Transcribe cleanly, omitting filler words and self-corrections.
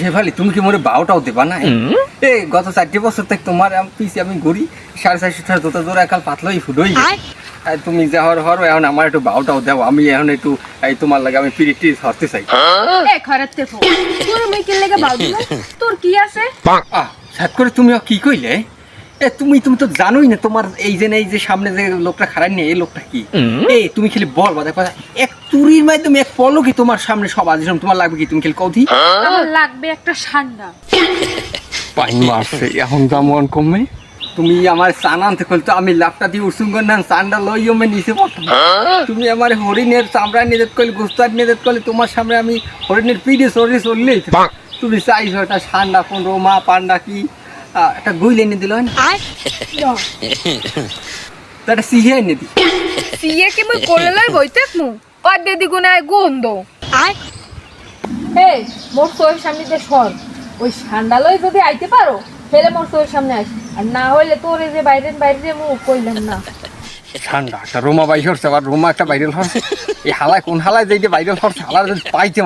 শেফালি তুমি কি মোরে বাউটাও দেবা না? এই গত 4 বছর থেকে তোমার পিছি আমি ঘুরি 450 টাকা জোতা জোড়া কাল পাতলাই ফুডই। তুমি যা হর এখন আমার একটু বাউটাও দাও, আমি এখন একটু এই তোমার লাগে আমি পিরিটি ধরতে চাই। এ খরাতে ফো তোর মই কি লাগে বাউ দিল? তোর কি আছে? সাত করে তুমি কি কইলে? তুমি তো জানোই না তোমার এই যে সামনে যে লোকটা খারাপ নেই এই লোকটা কি? তুমি খালি বল বা দেখো এক তুরির মাধ্যমে এক পলকে তোমার সামনে সব আজিম তোমার লাগবে কি? তুমি খালি কৌধি আমার লাগবে একটা ঠান্ডা। পানি মারছে এখন দামন কমে। তুমি আমার চান আনতে খুলতো আমি লাফটা দিয়ে উঠছুম না চানটা লইও মে নিচে পড়তাম। তুমি আমার হরিণের চামড়া নিয়ে করলে গোস্তার নিয়ে করলে তোমার সামনে আমি হরিণের পিঠে সরে চললেই তুমি চাইছো একটা ঠান্ডা কোন রোমা পান্ডা কি একটা গুইল এনে দিল একটা সিহে এনে দি সিয়ে কি মই কোলে লই বইতে মু অর্ধে দ্বিগুণায় গন্ধ। এই মোর তোর সামনে যে সর ওই ঠান্ডালয় যদি আইতে পারো তাহলে মোর তোর সামনে আস, আর না হইলে তোর এই যে বাইরে মুখ কইলাম না। ঠান্ডা একটা রোমা বাইর হচ্ছে আবার রোমা একটা বাইরেল হচ্ছে এই হালায় কোন হালায় যে বাইরেল হচ্ছে হালার পাইতে